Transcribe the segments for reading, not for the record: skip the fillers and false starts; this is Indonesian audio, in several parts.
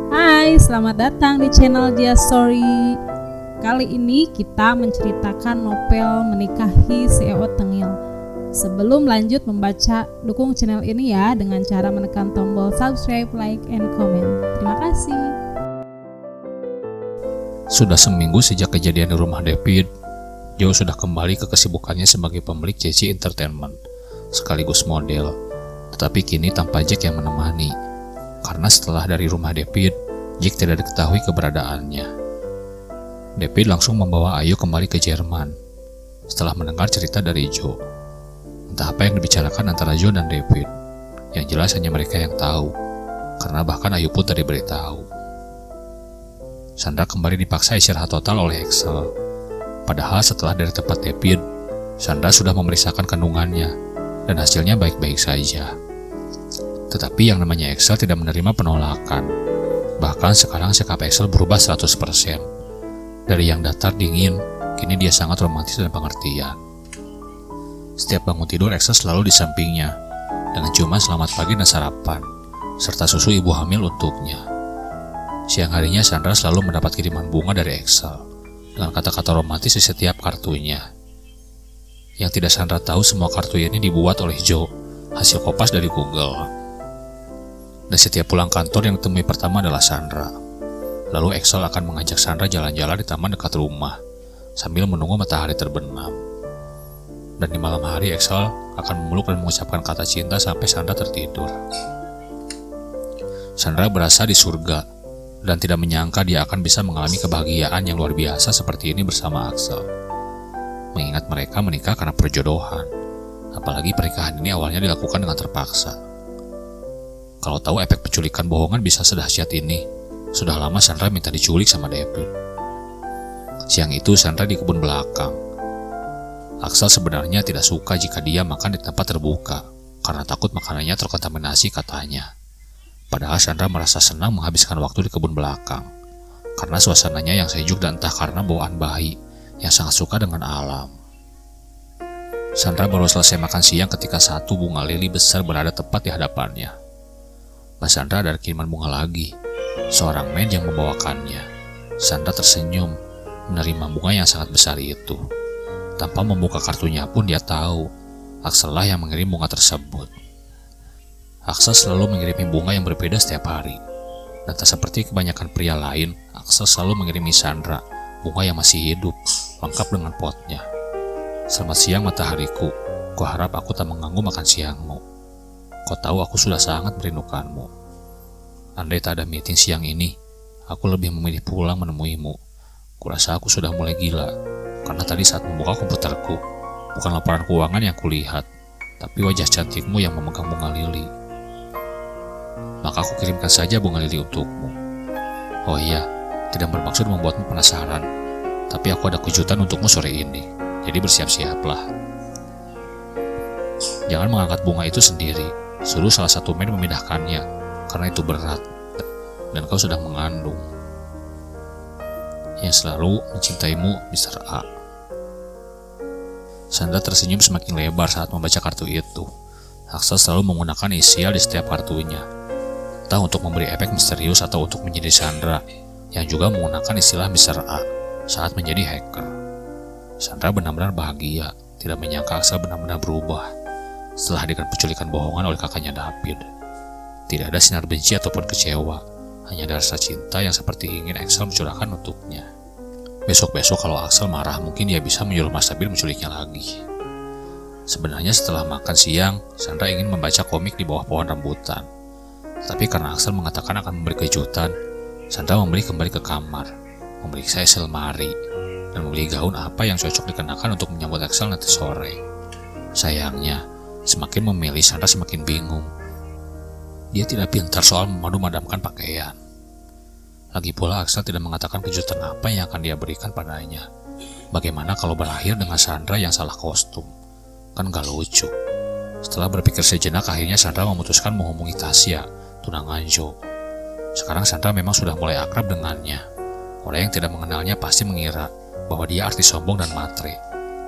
Hai, selamat datang di channel Dia Story. Kali ini kita menceritakan novel Menikahi CEO Tengil. Sebelum lanjut membaca, dukung channel ini ya dengan cara menekan tombol subscribe, like, and comment. Terima kasih. Sudah seminggu sejak kejadian di rumah David, Joe sudah kembali ke kesibukannya sebagai pemilik JC Entertainment, sekaligus model. Tetapi kini tanpa Jack yang menemani, karena setelah dari rumah David, Jack tidak diketahui keberadaannya. David langsung membawa Ayu kembali ke Jerman, setelah mendengar cerita dari Joe. Entah apa yang dibicarakan antara Joe dan David, yang jelas hanya mereka yang tahu, karena bahkan Ayu pun tak diberitahu. Sandra kembali dipaksa istirahat total oleh Axel. Padahal setelah dari tempat David, Sandra sudah memeriksakan kandungannya, dan hasilnya baik-baik saja. Tetapi yang namanya Axel tidak menerima penolakan. Bahkan sekarang sikap Axel berubah 100%. Dari yang datar dingin, kini dia sangat romantis dan pengertian. Setiap bangun tidur, Axel selalu di sampingnya, dengan ciuman selamat pagi dan sarapan, serta susu ibu hamil untuknya. Siang harinya Sandra selalu mendapat kiriman bunga dari Axel, dengan kata-kata romantis di setiap kartunya. Yang tidak Sandra tahu, semua kartu ini dibuat oleh Joe, hasil kopas dari Google. Dan setiap pulang kantor yang ditemui pertama adalah Sandra. Lalu Axel akan mengajak Sandra jalan-jalan di taman dekat rumah, sambil menunggu matahari terbenam. Dan di malam hari Axel akan memeluk dan mengucapkan kata cinta sampai Sandra tertidur. Sandra berasa di surga, dan tidak menyangka dia akan bisa mengalami kebahagiaan yang luar biasa seperti ini bersama Axel. Mengingat mereka menikah karena perjodohan, apalagi pernikahan ini awalnya dilakukan dengan terpaksa. Kalau tahu efek penculikan bohongan bisa sedahsyat ini, sudah lama Sandra minta diculik sama David. Siang itu Sandra di kebun belakang. Axel sebenarnya tidak suka jika dia makan di tempat terbuka, karena takut makanannya terkontaminasi katanya. Padahal Sandra merasa senang menghabiskan waktu di kebun belakang, karena suasananya yang sejuk dan entah karena bawaan bayi yang sangat suka dengan alam. Sandra baru selesai makan siang ketika satu bunga lili besar berada tepat di hadapannya. Mbak Sandra ada kiriman bunga lagi, seorang men yang membawakannya. Sandra tersenyum menerima bunga yang sangat besar itu. Tanpa membuka kartunya pun dia tahu Axel lah yang mengirim bunga tersebut. Axel selalu mengirimi bunga yang berbeda setiap hari. Dan tak seperti kebanyakan pria lain, Axel selalu mengirimi Sandra bunga yang masih hidup, lengkap dengan potnya. Selamat siang matahariku, ku harap aku tak mengganggu makan siangmu. Kau tahu aku sudah sangat merindukanmu. Andai tak ada meeting siang ini, aku lebih memilih pulang menemuimu. Kurasa aku sudah mulai gila, karena tadi saat membuka komputerku, bukan laporan keuangan yang kulihat, tapi wajah cantikmu yang memegang bunga lili. Maka aku kirimkan saja bunga lili untukmu. Oh iya, tidak bermaksud membuatmu penasaran, tapi aku ada kejutan untukmu sore ini, jadi bersiap-siaplah. Jangan mengangkat bunga itu sendiri, suruh salah satu men memindahkannya, karena itu berat, dan kau sudah mengandung. Yang selalu mencintaimu, Mr. A. Sandra tersenyum semakin lebar saat membaca kartu itu. Axel selalu menggunakan inisial di setiap kartunya, entah untuk memberi efek misterius atau untuk menjadi Sandra, yang juga menggunakan istilah Mr. A saat menjadi hacker. Sandra benar-benar bahagia, tidak menyangka Axel benar-benar berubah setelah dengan penculikan bohongan oleh kakaknya David. Tidak ada sinar benci ataupun kecewa, hanya ada rasa cinta yang seperti ingin Axel mencurahkan untuknya. Besok-besok kalau Axel marah, mungkin dia bisa menyuruh Mas Nabil menculiknya lagi. Sebenarnya setelah makan siang, Sandra ingin membaca komik di bawah pohon rambutan. Tapi karena Axel mengatakan akan memberi kejutan, Sandra memilih kembali ke kamar, memeriksa isi lemari, dan membeli gaun apa yang cocok dikenakan untuk menyambut Axel nanti sore. Sayangnya, semakin memilih Sandra semakin bingung. Dia tidak pintar soal memadu-madamkan pakaian. Lagi pula Axel tidak mengatakan kejutan apa yang akan dia berikan padanya. Bagaimana kalau berakhir dengan Sandra yang salah kostum? Kan gak lucu. Setelah berpikir sejenak, akhirnya Sandra memutuskan menghubungi Tasya, tunangan Joe. Sekarang Sandra memang sudah mulai akrab dengannya. Orang yang tidak mengenalnya pasti mengira bahwa dia artis sombong dan matre.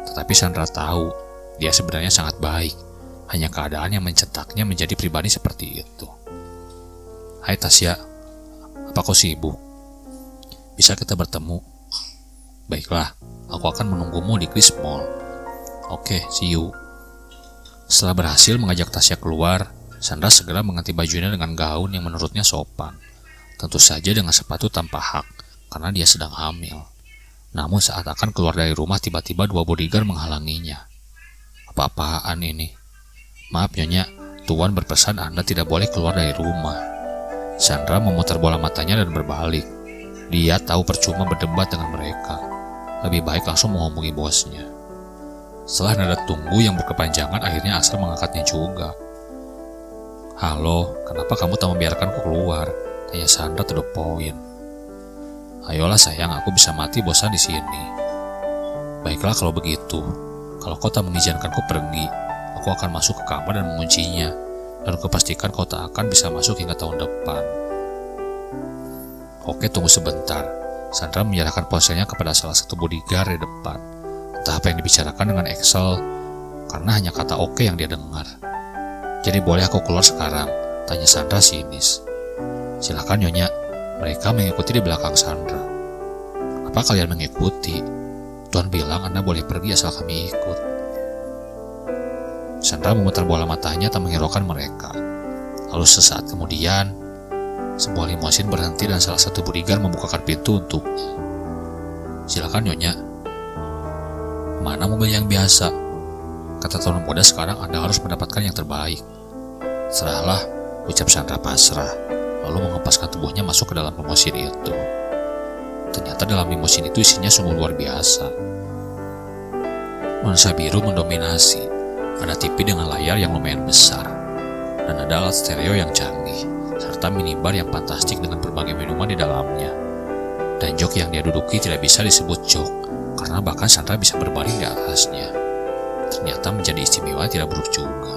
Tetapi Sandra tahu, dia sebenarnya sangat baik. Hanya keadaan yang mencetaknya menjadi pribadi seperti itu. Hai Tasya, Apa kau sibuk? Bisa kita bertemu? Baiklah, aku akan menunggumu di Chris Mall. Oke, see you. Setelah berhasil mengajak Tasya keluar, Sandra segera mengganti bajunya dengan gaun yang menurutnya sopan. Tentu saja dengan sepatu tanpa hak, karena dia sedang hamil. Namun saat akan keluar dari rumah, tiba-tiba 2 bodyguard menghalanginya. Apa-apaan ini? Maaf Nyonya, Tuan berpesan Anda tidak boleh keluar dari rumah. Sandra memutar bola matanya dan berbalik. Dia tahu percuma berdebat dengan mereka. Lebih baik langsung menghubungi bosnya. Setelah nada tunggu yang berkepanjangan, akhirnya Axel mengangkatnya juga. Halo, kenapa kamu tak membiarkanku keluar? Tanya Sandra to the point. Ayolah sayang, aku bisa mati bosan di sini. Baiklah kalau begitu. Kalau kau tak mengizinkanku pergi, aku akan masuk ke kamar dan menguncinya. Dan aku pastikan kau tak akan bisa masuk hingga tahun depan. Oke, tunggu sebentar. Sandra menyerahkan ponselnya kepada salah satu bodyguard di depan. Entah apa yang dibicarakan dengan Axel, karena hanya kata oke yang dia dengar. Jadi boleh aku keluar sekarang? Tanya Sandra sinis. Silakan Nyonya. Mereka mengikuti di belakang Sandra. Apa kalian mengikuti? Tuan bilang Anda boleh pergi asal kami ikut. Sandra memutar bola matanya tak menghiraukan mereka. Lalu sesaat kemudian, sebuah limosin berhenti dan salah satu bodyguard membukakan pintu untuknya. Silakan Nyonya. Mana mobil yang biasa? Kata tuan muda, sekarang Anda harus mendapatkan yang terbaik. Serahlah, ucap Sandra pasrah, lalu mengempaskan tubuhnya masuk ke dalam limosin itu. Ternyata dalam limosin itu isinya sungguh luar biasa. Nuansa biru mendominasi, ada TV dengan layar yang lumayan besar, dan ada alat stereo yang canggih, serta minibar yang fantastik dengan berbagai minuman di dalamnya. Dan jok yang dia duduki tidak bisa disebut jok, karena bahkan Sandra bisa berbaring di atasnya. Ternyata menjadi istimewa tidak buruk juga.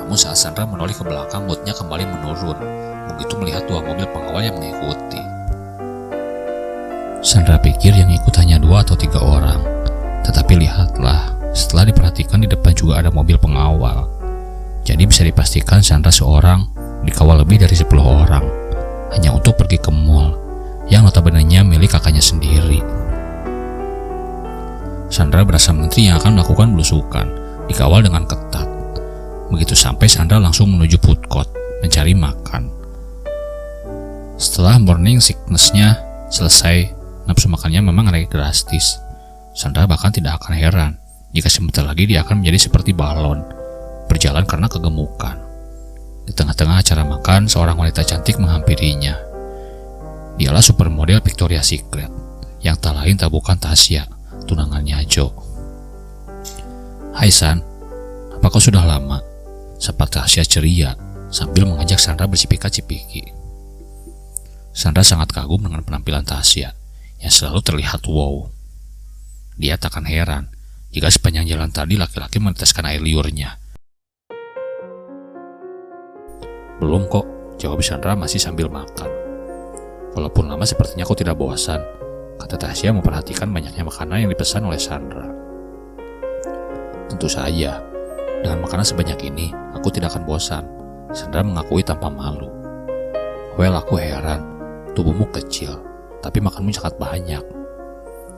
Namun saat Sandra menoleh ke belakang, moodnya kembali menurun, begitu melihat 2 mobil pengawal yang mengikuti. Sandra pikir yang ikut hanya 2 atau 3 orang, tetapi lihatlah, setelah diperhatikan di depan juga ada mobil pengawal. Jadi bisa dipastikan Sandra seorang dikawal lebih dari 10 orang, hanya untuk pergi ke mall, yang notabenenya milik kakaknya sendiri. Sandra berasa menteri yang akan melakukan belusukan, dikawal dengan ketat. Begitu sampai, Sandra langsung menuju food court, mencari makan. Setelah morning sickness-nya selesai, nafsu makannya memang naik drastis. Sandra bahkan tidak akan heran jika sebentar lagi dia akan menjadi seperti balon, berjalan karena kegemukan. Di tengah-tengah acara makan, seorang wanita cantik menghampirinya. Dialah supermodel Victoria's Secret, yang tak lain tak bukan Tasya, tunangannya Joe. Hai San, apa kau sudah lama? Sapa Tasya ceria sambil mengajak Sandra bersipika-cipiki. Sandra sangat kagum dengan penampilan Tasya yang selalu terlihat wow. Dia takkan heran jika sepanjang jalan tadi laki-laki meneteskan air liurnya. Belum kok, jawab Sandra masih sambil makan. Walaupun lama sepertinya kau tidak bosan, kata Tasya memperhatikan banyaknya makanan yang dipesan oleh Sandra. Tentu saja, dengan makanan sebanyak ini, aku tidak akan bosan, Sandra mengakui tanpa malu. Well, aku heran, tubuhmu kecil, tapi makanmu sangat banyak.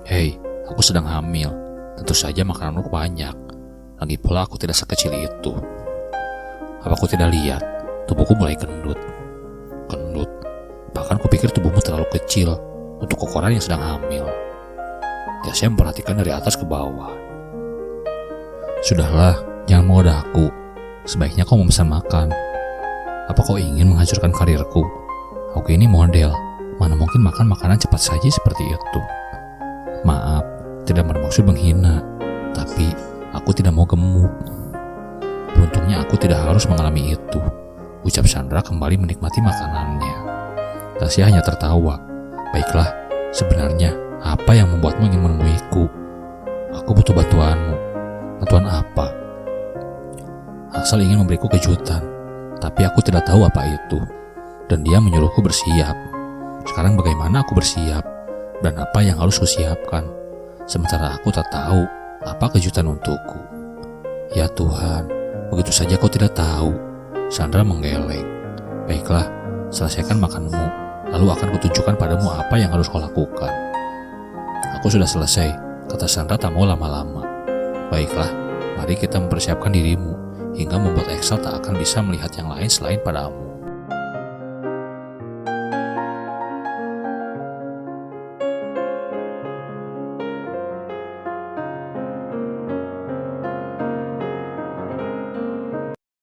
Hei, aku sedang hamil, tentu saja makananmu banyak. Lagi pula aku tidak sekecil itu. Apa aku tidak lihat, tubuhku mulai gendut. Gendut, bahkan kupikir tubuhmu terlalu kecil untuk ukuran yang sedang hamil. Tasya memperhatikan dari atas ke bawah. Sudahlah, jangan menggoda aku. Sebaiknya kau memesan makan. Apa kau ingin menghancurkan karirku? Aku ini model, mana mungkin makan makanan cepat saji seperti itu. Maaf, tidak bermaksud menghina, tapi aku tidak mau gemuk. Beruntungnya aku tidak harus mengalami itu, ucap Sandra kembali menikmati makanannya. Tasya hanya tertawa. Baiklah, sebenarnya apa yang membuatmu ingin menemuiku? Aku butuh bantuanmu. Bantuan apa? Axel ingin memberiku kejutan, tapi aku tidak tahu apa itu. Dan dia menyuruhku bersiap. Sekarang bagaimana aku bersiap? Dan apa yang harus kusiapkan? Sementara aku tak tahu apa kejutan untukku. Ya Tuhan, begitu saja kau tidak tahu. Sandra menggeleng. Baiklah, Selesaikan makanmu, lalu akan kutunjukkan padamu apa yang harus kau lakukan. Aku sudah selesai, kata Sandra tak mau lama-lama. Baiklah, mari kita mempersiapkan dirimu, hingga membuat Axel tak akan bisa melihat yang lain selain padamu.